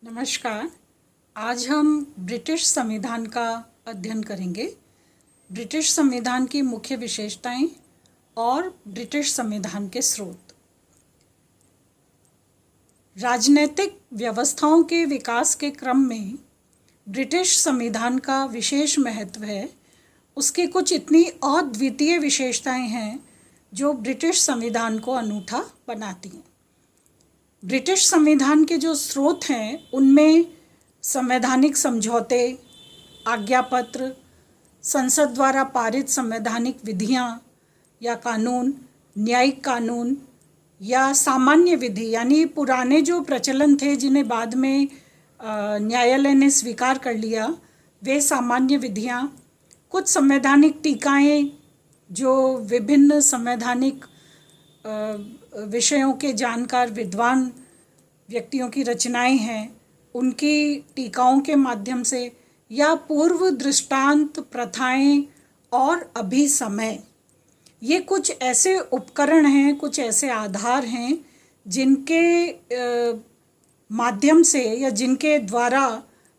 नमस्कार। आज हम ब्रिटिश संविधान का अध्ययन करेंगे। ब्रिटिश संविधान की मुख्य विशेषताएं और ब्रिटिश संविधान के स्रोत। राजनीतिक व्यवस्थाओं के विकास के क्रम में ब्रिटिश संविधान का विशेष महत्व है। उसकी कुछ इतनी अद्वितीय विशेषताएं हैं जो ब्रिटिश संविधान को अनूठा बनाती हैं। ब्रिटिश संविधान के जो स्रोत हैं उनमें संवैधानिक समझौते, आज्ञापत्र, संसद द्वारा पारित संवैधानिक विधियां या कानून, न्यायिक कानून या सामान्य विधि यानी पुराने जो प्रचलन थे जिन्हें बाद में न्यायालय ने स्वीकार कर लिया, वे सामान्य विधियां, कुछ संवैधानिक टीकाएं जो विभिन्न संवैधानिक विषयों के जानकार विद्वान व्यक्तियों की रचनाएं हैं, उनकी टीकाओं के माध्यम से, या पूर्व दृष्टांत, प्रथाएं और अभिसमय, ये कुछ ऐसे उपकरण हैं, कुछ ऐसे आधार हैं जिनके माध्यम से या जिनके द्वारा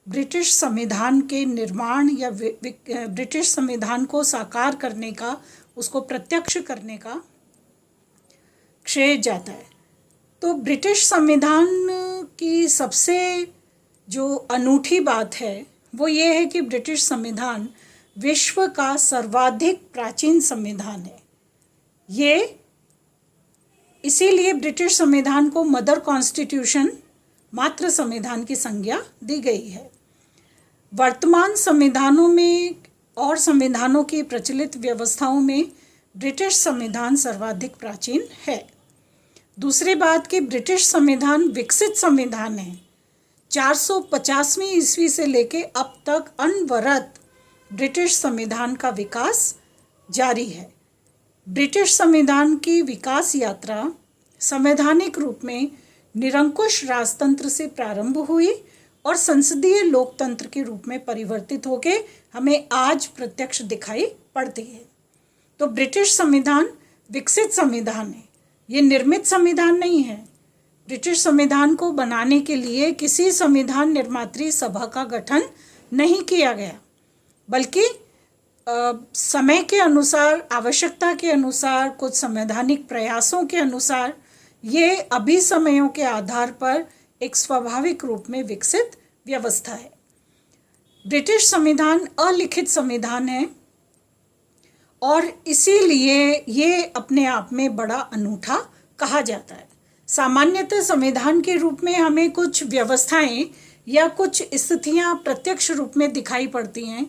ब्रिटिश संविधान के निर्माण या ब्रिटिश संविधान को साकार करने का, उसको प्रत्यक्ष करने का श्रेय जाता है। तो ब्रिटिश संविधान की सबसे जो अनूठी बात है वो ये है कि ब्रिटिश संविधान विश्व का सर्वाधिक प्राचीन संविधान है। ये इसीलिए ब्रिटिश संविधान को मदर कॉन्स्टिट्यूशन, मातृ संविधान की संज्ञा दी गई है। वर्तमान संविधानों में और संविधानों की प्रचलित व्यवस्थाओं में ब्रिटिश संविधान सर्वाधिक प्राचीन है। दूसरी बात कि ब्रिटिश संविधान विकसित संविधान है। 450वीं ईस्वी से लेके अब तक अनवरत ब्रिटिश संविधान का विकास जारी है। ब्रिटिश संविधान की विकास यात्रा संवैधानिक रूप में निरंकुश राजतंत्र से प्रारंभ हुई और संसदीय लोकतंत्र के रूप में परिवर्तित होके हमें आज प्रत्यक्ष दिखाई पड़ती है। तो ब्रिटिश संविधान विकसित संविधान है, ये निर्मित संविधान नहीं है। ब्रिटिश संविधान को बनाने के लिए किसी संविधान निर्मात्री सभा का गठन नहीं किया गया, बल्कि समय के अनुसार, आवश्यकता के अनुसार, कुछ संवैधानिक प्रयासों के अनुसार ये अभिसमयों के आधार पर एक स्वाभाविक रूप में विकसित व्यवस्था है। ब्रिटिश संविधान अलिखित संविधान है और इसीलिए ये अपने आप में बड़ा अनूठा कहा जाता है। सामान्यतः संविधान के रूप में हमें कुछ व्यवस्थाएं या कुछ स्थितियां प्रत्यक्ष रूप में दिखाई पड़ती हैं,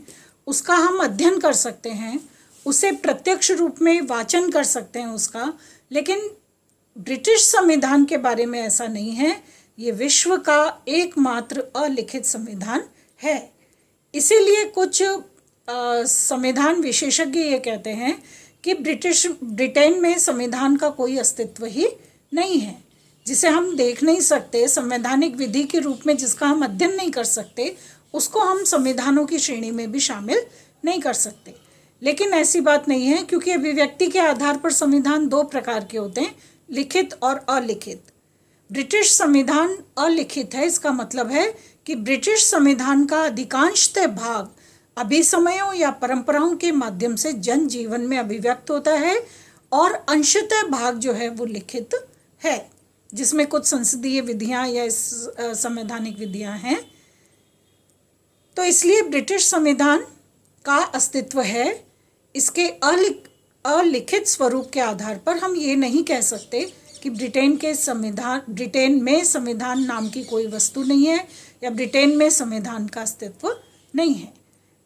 उसका हम अध्ययन कर सकते हैं, उसे प्रत्यक्ष रूप में वाचन कर सकते हैं उसका। लेकिन ब्रिटिश संविधान के बारे में ऐसा नहीं है। ये विश्व का एकमात्र अलिखित संविधान है। इसीलिए कुछ संविधान विशेषज्ञ ये कहते हैं कि ब्रिटेन में संविधान का कोई अस्तित्व ही नहीं है, जिसे हम देख नहीं सकते, संवैधानिक विधि के रूप में जिसका हम अध्ययन नहीं कर सकते, उसको हम संविधानों की श्रेणी में भी शामिल नहीं कर सकते। लेकिन ऐसी बात नहीं है, क्योंकि अभिव्यक्ति के आधार पर संविधान दो प्रकार के होते हैं, लिखित और अलिखित। ब्रिटिश संविधान अलिखित है। इसका मतलब है कि ब्रिटिश संविधान का अधिकांशतः भाग अभिसमयों या परंपराओं के माध्यम से जन जीवन में अभिव्यक्त होता है और अंशतः भाग जो है वो लिखित है, जिसमें कुछ संसदीय विधियां या संवैधानिक विधियां हैं। तो इसलिए ब्रिटिश संविधान का अस्तित्व है। इसके अलिखित स्वरूप के आधार पर हम ये नहीं कह सकते कि ब्रिटेन में संविधान नाम की कोई वस्तु नहीं है या ब्रिटेन में संविधान का अस्तित्व नहीं है।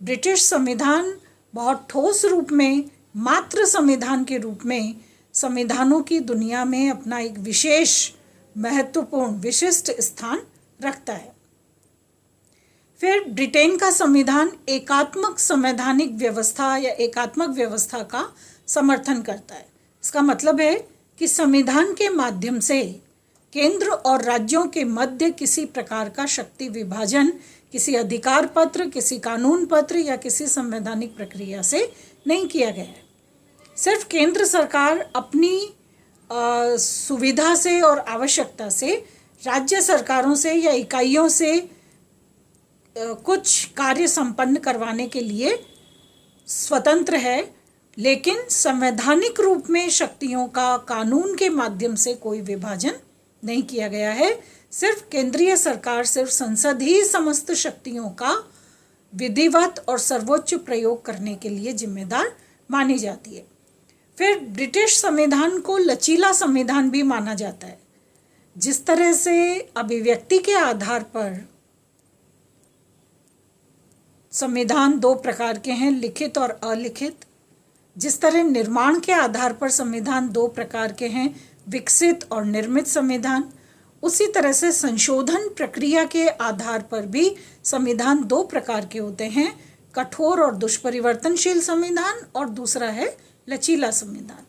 ब्रिटिश संविधान बहुत ठोस रूप में मातृ संविधान के रूप में संविधानों की दुनिया में अपना एक विशेष, महत्वपूर्ण, विशिष्ट स्थान रखता है। फिर ब्रिटेन का संविधान एकात्मक संवैधानिक व्यवस्था या एकात्मक व्यवस्था का समर्थन करता है। इसका मतलब है कि संविधान के माध्यम से केंद्र और राज्यों के मध्य किसी प्रकार का शक्ति विभाजन किसी अधिकार पत्र, किसी कानून पत्र या किसी संवैधानिक प्रक्रिया से नहीं किया गया है। सिर्फ केंद्र सरकार अपनी सुविधा से और आवश्यकता से राज्य सरकारों से या इकाइयों से कुछ कार्य संपन्न करवाने के लिए स्वतंत्र है, लेकिन संवैधानिक रूप में शक्तियों का कानून के माध्यम से कोई विभाजन नहीं किया गया है। सिर्फ केंद्रीय सरकार, सिर्फ संसद ही समस्त शक्तियों का विधिवत और सर्वोच्च प्रयोग करने के लिए जिम्मेदार मानी जाती है। फिर ब्रिटिश संविधान को लचीला संविधान भी माना जाता है। जिस तरह से अभिव्यक्ति के आधार पर संविधान दो प्रकार के हैं, लिखित और अलिखित, जिस तरह निर्माण के आधार पर संविधान दो प्रकार के हैं, विकसित और निर्मित संविधान, उसी तरह से संशोधन प्रक्रिया के आधार पर भी संविधान दो प्रकार के होते हैं, कठोर और दुष्परिवर्तनशील संविधान और दूसरा है लचीला संविधान।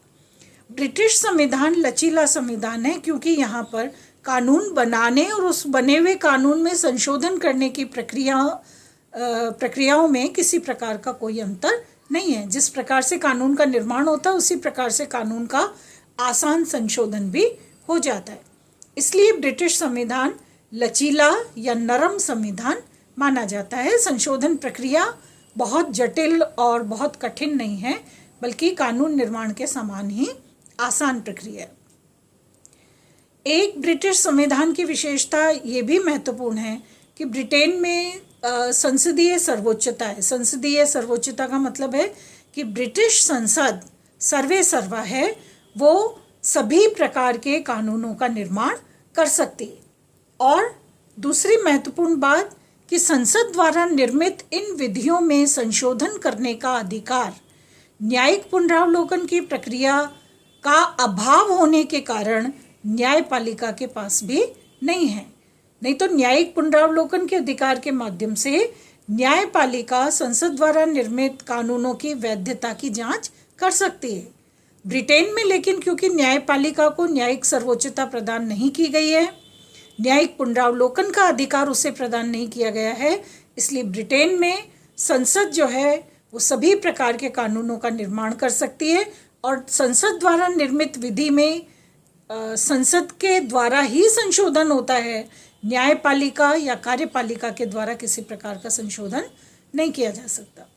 ब्रिटिश संविधान लचीला संविधान है क्योंकि यहाँ पर कानून बनाने और उस बने हुए कानून में संशोधन करने की प्रक्रियाओं में किसी प्रकार का कोई अंतर नहीं है। जिस प्रकार से कानून का निर्माण होता है उसी प्रकार से कानून का आसान संशोधन भी हो जाता है। इसलिए ब्रिटिश संविधान लचीला या नरम संविधान माना जाता है। संशोधन प्रक्रिया बहुत जटिल और बहुत कठिन नहीं है, बल्कि कानून निर्माण के समान ही आसान प्रक्रिया है। एक ब्रिटिश संविधान की विशेषता ये भी महत्वपूर्ण है कि ब्रिटेन में संसदीय सर्वोच्चता है। संसदीय सर्वोच्चता का मतलब है कि ब्रिटिश संसद सर्वे सर्वा है, वो सभी प्रकार के कानूनों का निर्माण कर सकती है। और दूसरी महत्वपूर्ण बात कि संसद द्वारा निर्मित इन विधियों में संशोधन करने का अधिकार न्यायिक पुनरावलोकन की प्रक्रिया का अभाव होने के कारण न्यायपालिका के पास भी नहीं है। नहीं तो न्यायिक पुनरावलोकन के अधिकार के माध्यम से न्यायपालिका संसद द्वारा निर्मित कानूनों की वैधता की जांच कर सकती है। ब्रिटेन में लेकिन क्योंकि न्यायपालिका को न्यायिक सर्वोच्चता प्रदान नहीं की गई है, न्यायिक पुनरावलोकन का अधिकार उसे प्रदान नहीं किया गया है, इसलिए ब्रिटेन में संसद जो है वो सभी प्रकार के कानूनों का निर्माण कर सकती है और संसद द्वारा निर्मित विधि में संसद के द्वारा ही संशोधन होता है। न्यायपालिका या कार्यपालिका के द्वारा किसी प्रकार का संशोधन नहीं किया जा सकता।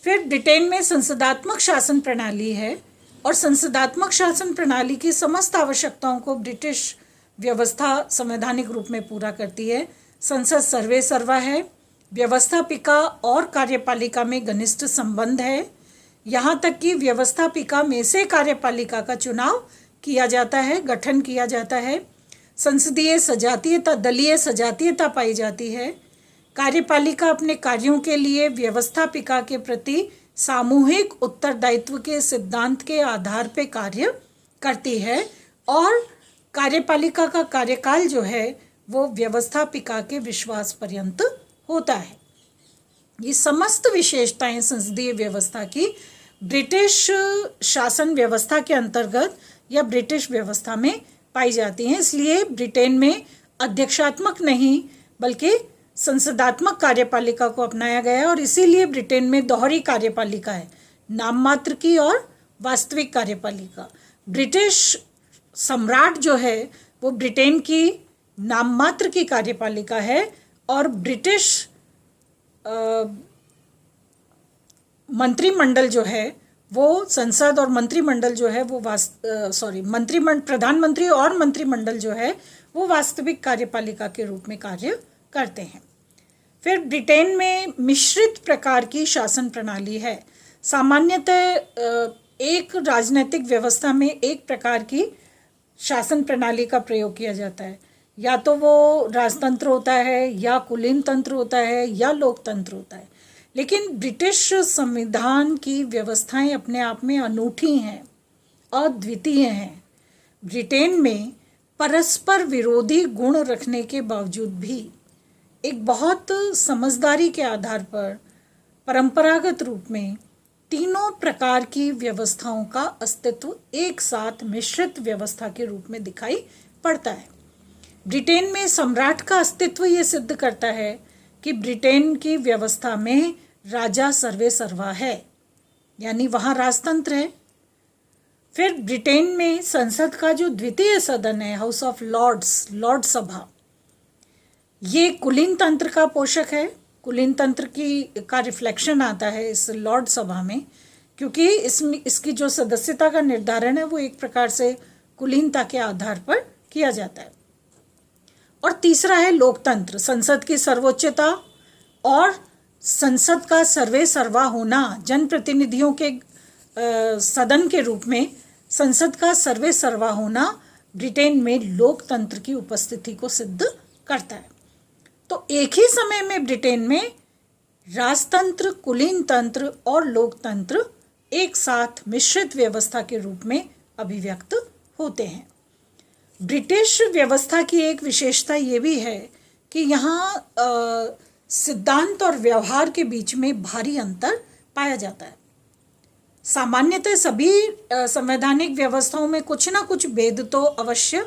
फिर ब्रिटेन में संसदात्मक शासन प्रणाली है और संसदात्मक शासन प्रणाली की समस्त आवश्यकताओं को ब्रिटिश व्यवस्था संवैधानिक रूप में पूरा करती है। संसद सर्वे सर्वा है, व्यवस्थापिका और कार्यपालिका में घनिष्ठ संबंध है, यहाँ तक कि व्यवस्थापिका में से कार्यपालिका का चुनाव किया जाता है, गठन किया जाता है। संसदीय सजातीयता, दलीय सजातीयता पाई जाती है। कार्यपालिका अपने कार्यों के लिए व्यवस्थापिका के प्रति सामूहिक उत्तरदायित्व के सिद्धांत के आधार पर कार्य करती है और कार्यपालिका का कार्यकाल जो है वो व्यवस्थापिका के विश्वास पर्यंत होता है। ये समस्त विशेषताएं संसदीय व्यवस्था की ब्रिटिश शासन व्यवस्था के अंतर्गत या ब्रिटिश व्यवस्था में पाई जाती हैं। इसलिए ब्रिटेन में अध्यक्षात्मक नहीं बल्कि संसदात्मक कार्यपालिका को अपनाया गया है और इसीलिए ब्रिटेन में दोहरी कार्यपालिका है, नाम मात्र की और वास्तविक कार्यपालिका। ब्रिटिश सम्राट जो है वो ब्रिटेन की नाम मात्र की कार्यपालिका है और ब्रिटिश मंत्रिमंडल जो है वो संसद और मंत्रिमंडल जो है वो प्रधानमंत्री और मंत्रिमंडल जो है वो वास्तविक कार्यपालिका के रूप में कार्य करते हैं। फिर ब्रिटेन में मिश्रित प्रकार की शासन प्रणाली है। सामान्यतः एक राजनीतिक व्यवस्था में एक प्रकार की शासन प्रणाली का प्रयोग किया जाता है, या तो वो राजतंत्र होता है या कुलीन तंत्र होता है या लोकतंत्र होता है। लेकिन ब्रिटिश संविधान की व्यवस्थाएं अपने आप में अनूठी हैं, अद्वितीय हैं। ब्रिटेन में परस्पर विरोधी गुण रखने के बावजूद भी एक बहुत समझदारी के आधार पर परंपरागत रूप में तीनों प्रकार की व्यवस्थाओं का अस्तित्व एक साथ मिश्रित व्यवस्था के रूप में दिखाई पड़ता है। ब्रिटेन में सम्राट का अस्तित्व ये सिद्ध करता है कि ब्रिटेन की व्यवस्था में राजा सर्वे सर्वा है, यानी वहाँ राजतंत्र है। फिर ब्रिटेन में संसद का जो द्वितीय सदन है, हाउस ऑफ लॉर्ड्स, लॉर्ड सभा, ये कुलीन तंत्र का पोषक है। कुलीन तंत्र का रिफ्लेक्शन आता है इस लॉर्ड सभा में, क्योंकि इसकी जो सदस्यता का निर्धारण है वो एक प्रकार से कुलीनता के आधार पर किया जाता है। और तीसरा है लोकतंत्र, संसद की सर्वोच्चता और संसद का सर्वे सर्वा होना, जनप्रतिनिधियों के सदन के रूप में संसद का सर्वे सर्वा होना ब्रिटेन में लोकतंत्र की उपस्थिति को सिद्ध करता है। तो एक ही समय में ब्रिटेन में राजतंत्र, कुलीन तंत्र और लोकतंत्र एक साथ मिश्रित व्यवस्था के रूप में अभिव्यक्त होते हैं। ब्रिटिश व्यवस्था की एक विशेषता ये भी है कि यहाँ सिद्धांत और व्यवहार के बीच में भारी अंतर पाया जाता है। सामान्यतः सभी संवैधानिक व्यवस्थाओं में कुछ ना कुछ भेद तो अवश्य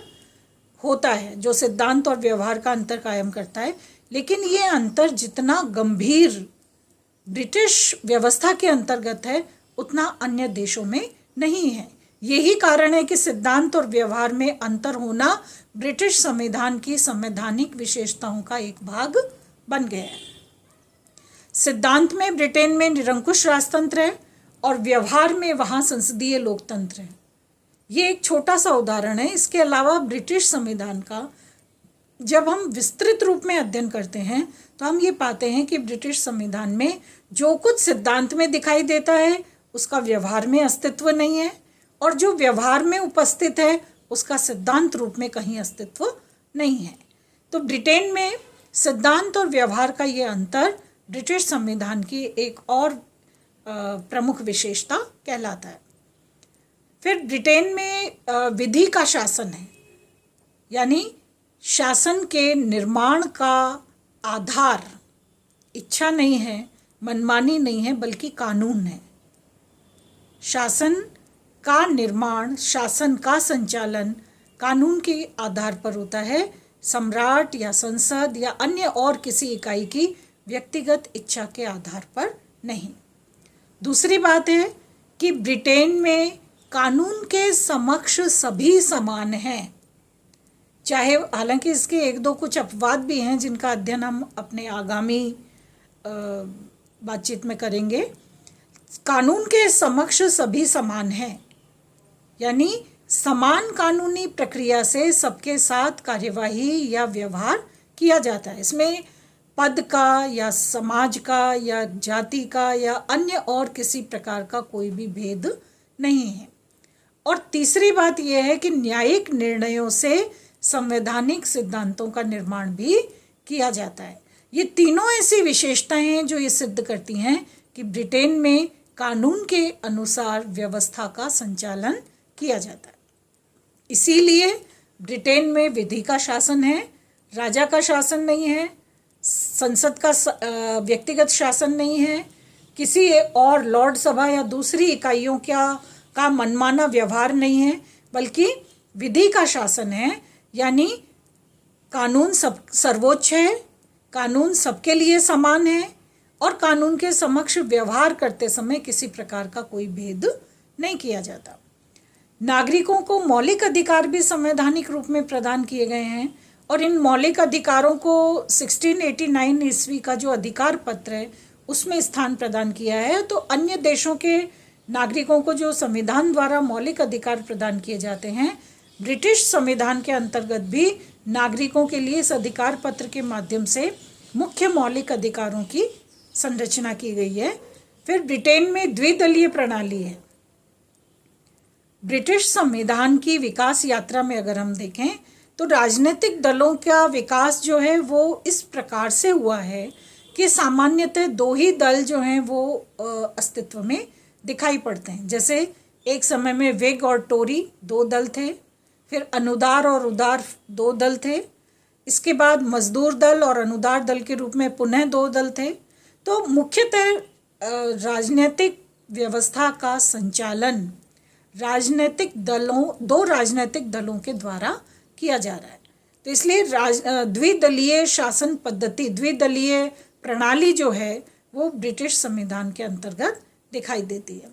होता है जो सिद्धांत और व्यवहार का अंतर कायम करता है, लेकिन ये अंतर जितना गंभीर ब्रिटिश व्यवस्था के अंतर्गत है उतना अन्य देशों में नहीं है। यही कारण है कि सिद्धांत और व्यवहार में अंतर होना ब्रिटिश संविधान की संवैधानिक विशेषताओं का एक भाग बन गया है। सिद्धांत में ब्रिटेन में निरंकुश राजतंत्र है और व्यवहार में वहाँ संसदीय लोकतंत्र है। ये एक छोटा सा उदाहरण है। इसके अलावा ब्रिटिश संविधान का जब हम विस्तृत रूप में अध्ययन करते हैं तो हम ये पाते हैं कि ब्रिटिश संविधान में जो कुछ सिद्धांत में दिखाई देता है उसका व्यवहार में अस्तित्व नहीं है, और जो व्यवहार में उपस्थित है उसका सिद्धांत रूप में कहीं अस्तित्व नहीं है। तो ब्रिटेन में सिद्धांत और व्यवहार का ये अंतर ब्रिटिश संविधान की एक और प्रमुख विशेषता कहलाता है। फिर ब्रिटेन में विधि का शासन है, यानी शासन के निर्माण का आधार इच्छा नहीं है, मनमानी नहीं है, बल्कि कानून है। शासन का निर्माण, शासन का संचालन कानून के आधार पर होता है, सम्राट या संसद या अन्य और किसी इकाई की व्यक्तिगत इच्छा के आधार पर नहीं। दूसरी बात है कि ब्रिटेन में कानून के समक्ष सभी समान हैं, चाहे, हालांकि इसके एक दो कुछ अपवाद भी हैं जिनका अध्ययन हम अपने आगामी बातचीत में करेंगे। कानून के समक्ष सभी समान हैं, यानी समान कानूनी प्रक्रिया से सबके साथ कार्यवाही या व्यवहार किया जाता है। इसमें पद का या समाज का या जाति का या अन्य और किसी प्रकार का कोई भी भेद नहीं है। और तीसरी बात यह है कि न्यायिक निर्णयों से संवैधानिक सिद्धांतों का निर्माण भी किया जाता है। ये तीनों ऐसी विशेषताएं हैं जो ये सिद्ध करती हैं कि ब्रिटेन में कानून के अनुसार व्यवस्था का संचालन किया जाता है। इसीलिए ब्रिटेन में विधि का शासन है, राजा का शासन नहीं है, संसद का व्यक्तिगत शासन नहीं है, किसी और लॉर्ड सभा या दूसरी इकाइयों का मनमाना व्यवहार नहीं है, बल्कि विधि का शासन है, यानी कानून सर्वोच्च है, कानून सबके लिए समान है और कानून के समक्ष व्यवहार करते समय किसी प्रकार का कोई भेद नहीं किया जाता। नागरिकों को मौलिक अधिकार भी संवैधानिक रूप में प्रदान किए गए हैं और इन मौलिक अधिकारों को 1689 ईस्वी का जो अधिकार पत्र है उसमें स्थान प्रदान किया है। तो अन्य देशों के नागरिकों को जो संविधान द्वारा मौलिक अधिकार प्रदान किए जाते हैं, ब्रिटिश संविधान के अंतर्गत भी नागरिकों के लिए इस अधिकार पत्र के माध्यम से मुख्य मौलिक अधिकारों की संरचना की गई है। फिर ब्रिटेन में द्विदलीय प्रणाली है। ब्रिटिश संविधान की विकास यात्रा में अगर हम देखें तो राजनीतिक दलों का विकास जो है वो इस प्रकार से हुआ है कि सामान्यतः दो ही दल जो हैं वो अस्तित्व में दिखाई पड़ते हैं। जैसे एक समय में विग और टोरी दो दल थे, फिर अनुदार और उदार दो दल थे, इसके बाद मजदूर दल और अनुदार दल के रूप में पुनः दो दल थे। तो मुख्यतः राजनीतिक व्यवस्था का संचालन दो राजनीतिक दलों के द्वारा किया जा रहा है। तो इसलिए द्विदलीय शासन पद्धति, द्विदलीय प्रणाली जो है वो ब्रिटिश संविधान के अंतर्गत दिखाई देती है।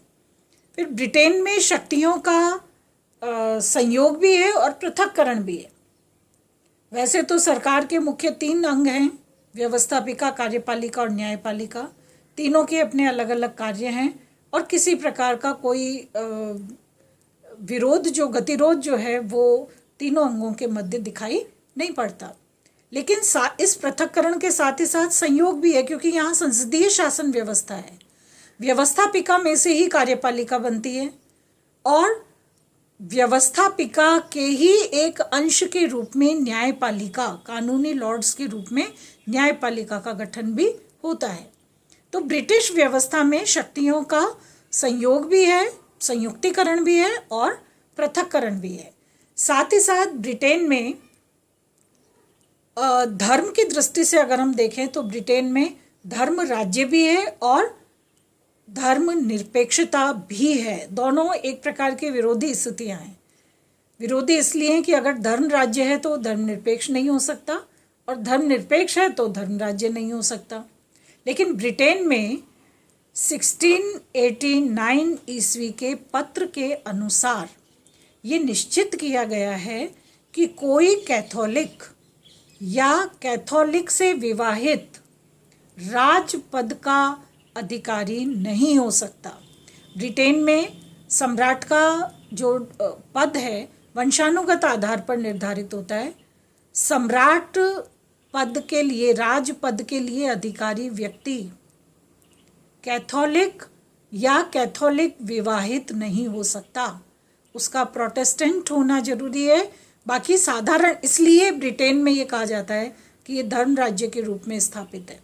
फिर ब्रिटेन में शक्तियों का संयोग भी है और पृथक्करण भी है। वैसे तो सरकार के मुख्य 3 अंग हैं, व्यवस्थापिका, कार्यपालिका और न्यायपालिका। तीनों के अपने अलग अलग कार्य हैं और किसी प्रकार का कोई विरोध गतिरोध जो है वो तीनों अंगों के मध्य दिखाई नहीं पड़ता। लेकिन इस पृथक्करण के साथ ही साथ संयोग भी है, क्योंकि यहाँ संसदीय शासन व्यवस्था है। व्यवस्थापिका में से ही कार्यपालिका बनती है और व्यवस्थापिका के ही एक अंश के रूप में न्यायपालिका, कानूनी लॉर्ड्स के रूप में न्यायपालिका का गठन भी होता है। तो ब्रिटिश व्यवस्था में शक्तियों का संयोग भी है, संयुक्तिकरण भी है और पृथक्करण भी है। साथ ही साथ ब्रिटेन में धर्म की दृष्टि से अगर हम देखें तो ब्रिटेन में धर्म राज्य भी है और धर्म निरपेक्षता भी है। दोनों एक प्रकार के विरोधी स्थितियां हैं। विरोधी इसलिए हैं कि अगर धर्म राज्य है तो धर्म निरपेक्ष नहीं हो सकता और धर्म निरपेक्ष है तो धर्म राज्य नहीं हो सकता। लेकिन ब्रिटेन में 1689 ईस्वी के पत्र के अनुसार ये निश्चित किया गया है कि कोई कैथोलिक या कैथोलिक से विवाहित राजपद का अधिकारी नहीं हो सकता। ब्रिटेन में सम्राट का जो पद है वंशानुगत आधार पर निर्धारित होता है। सम्राट पद के लिए, राजपद के लिए अधिकारी व्यक्ति कैथोलिक या कैथोलिक विवाहित नहीं हो सकता। उसका प्रोटेस्टेंट होना जरूरी है। बाकी साधारण, इसलिए ब्रिटेन में ये कहा जाता है कि ये धर्म राज्य के रूप में स्थापित है।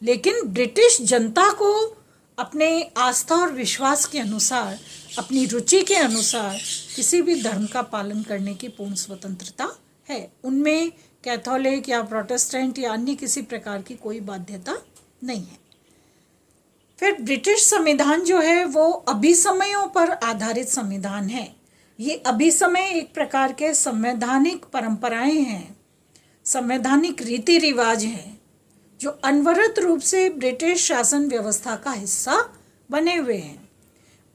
लेकिन ब्रिटिश जनता को अपने आस्था और विश्वास के अनुसार, अपनी रुचि के अनुसार किसी भी धर्म का पालन करने की पूर्ण स्वतंत्रता है। उनमें कैथोलिक या प्रोटेस्टेंट या अन्य किसी प्रकार की कोई बाध्यता नहीं है। फिर ब्रिटिश संविधान जो है वो अभिसमयों पर आधारित संविधान है। ये अभिसमय एक प्रकार के संवैधानिक परंपराएं हैं, संवैधानिक रीति रिवाज हैं जो अनवरत रूप से ब्रिटिश शासन व्यवस्था का हिस्सा बने हुए हैं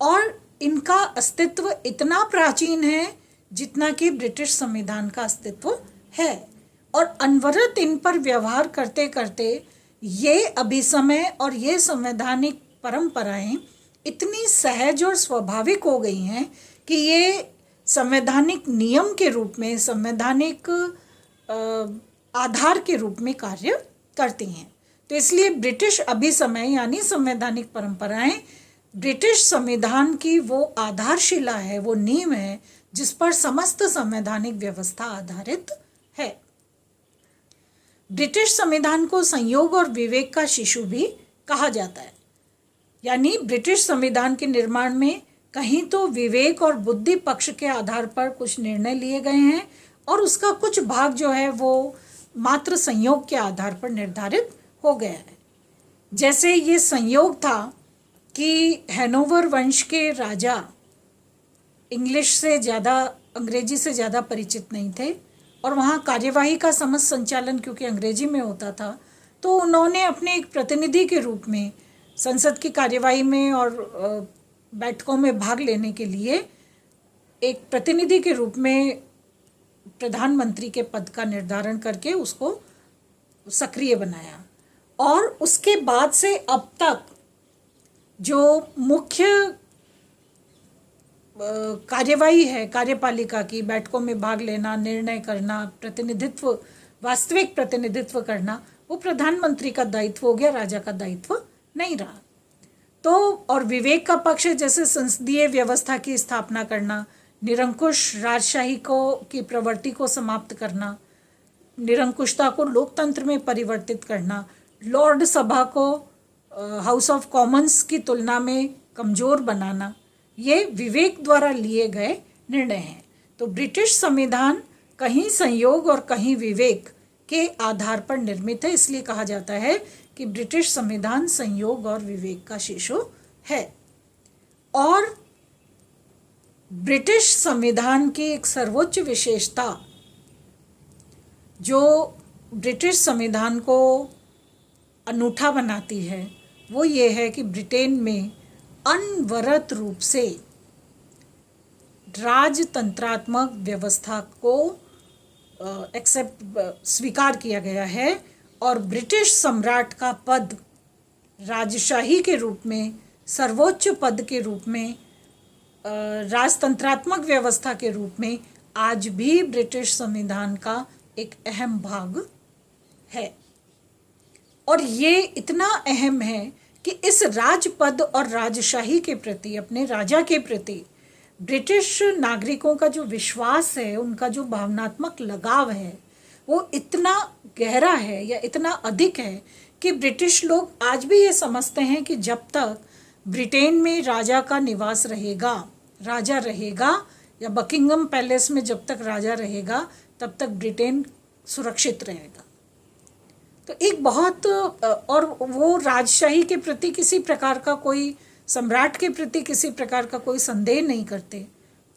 और इनका अस्तित्व इतना प्राचीन है जितना कि ब्रिटिश संविधान का अस्तित्व है। और अनवरत इन पर व्यवहार करते करते ये अभिसमय और ये संवैधानिक परंपराएं इतनी सहज और स्वाभाविक हो गई हैं कि ये संवैधानिक नियम के रूप में, संवैधानिक आधार के रूप में कार्य करती हैं। तो इसलिए ब्रिटिश अभिसमय यानी संवैधानिक परंपराएं ब्रिटिश संविधान की वो आधारशिला है, वो नींव है जिस पर समस्त संवैधानिक व्यवस्था आधारित है। ब्रिटिश संविधान को संयोग और विवेक का शिशु भी कहा जाता है। यानी ब्रिटिश संविधान के निर्माण में कहीं तो विवेक और बुद्धि पक्ष के आधार पर कुछ निर्णय लिए गए हैं और उसका कुछ भाग जो है वो मात्र संयोग के आधार पर निर्धारित हो गया है। जैसे ये संयोग था कि हैनोवर वंश के राजा इंग्लिश से ज़्यादा, अंग्रेजी से ज़्यादा परिचित नहीं थे और वहाँ कार्यवाही का समस्त संचालन क्योंकि अंग्रेजी में होता था, तो उन्होंने अपने एक प्रतिनिधि के रूप में संसद की कार्यवाही में और बैठकों में भाग लेने के लिए एक प्रतिनिधि के रूप में प्रधानमंत्री के पद का निर्धारण करके उसको सक्रिय बनाया। और उसके बाद से अब तक जो मुख्य कार्यवाही है कार्यपालिका की, बैठकों में भाग लेना, निर्णय करना, प्रतिनिधित्व, वास्तविक प्रतिनिधित्व करना, वो प्रधानमंत्री का दायित्व हो गया, राजा का दायित्व नहीं रहा। तो और विवेक का पक्ष है, जैसे संसदीय व्यवस्था की स्थापना करना, निरंकुश राजशाही की प्रवृत्ति को समाप्त करना, निरंकुशता को लोकतंत्र में परिवर्तित करना, लॉर्ड सभा को हाउस ऑफ कॉमन्स की तुलना में कमजोर बनाना, ये विवेक द्वारा लिए गए निर्णय हैं। तो ब्रिटिश संविधान कहीं संयोग और कहीं विवेक के आधार पर निर्मित है। इसलिए कहा जाता है कि ब्रिटिश संविधान संयोग और विवेक का शिशु है। और ब्रिटिश संविधान की एक सर्वोच्च विशेषता जो ब्रिटिश संविधान को अनूठा बनाती है वो ये है कि ब्रिटेन में अनवरत रूप से राजतंत्रात्मक व्यवस्था को स्वीकार किया गया है और ब्रिटिश सम्राट का पद राजशाही के रूप में, सर्वोच्च पद के रूप में, राजतंत्रात्मक व्यवस्था के रूप में आज भी ब्रिटिश संविधान का एक अहम भाग है। और ये इतना अहम है कि इस राजपद और राजशाही के प्रति, अपने राजा के प्रति ब्रिटिश नागरिकों का जो विश्वास है, उनका जो भावनात्मक लगाव है, वो इतना गहरा है या इतना अधिक है कि ब्रिटिश लोग आज भी ये समझते हैं कि जब तक ब्रिटेन में राजा का निवास रहेगा, राजा रहेगा, या बकिंगम पैलेस में जब तक राजा रहेगा तब तक ब्रिटेन सुरक्षित रहेगा। तो एक बहुत, और वो राजशाही के प्रति किसी प्रकार का कोई, सम्राट के प्रति किसी प्रकार का कोई संदेह नहीं करते,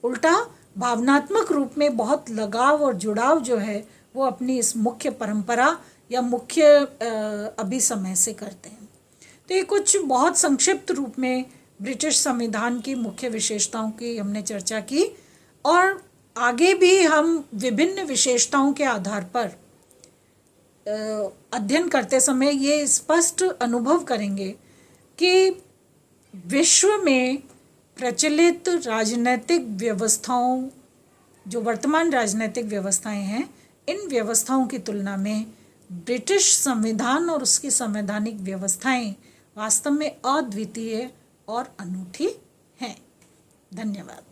उल्टा भावनात्मक रूप में बहुत लगाव और जुड़ाव जो है वो अपनी इस मुख्य परंपरा या मुख्य अभिसमय से करते हैं। तो ये कुछ बहुत संक्षिप्त रूप में ब्रिटिश संविधान की मुख्य विशेषताओं की हमने चर्चा की, और आगे भी हम विभिन्न विशेषताओं के आधार पर अध्ययन करते समय ये स्पष्ट अनुभव करेंगे कि विश्व में प्रचलित राजनैतिक व्यवस्थाओं, जो वर्तमान राजनैतिक व्यवस्थाएं हैं, इन व्यवस्थाओं की तुलना में ब्रिटिश संविधान और उसकी संवैधानिक व्यवस्थाएं वास्तव में अद्वितीय और अनूठी हैं। धन्यवाद।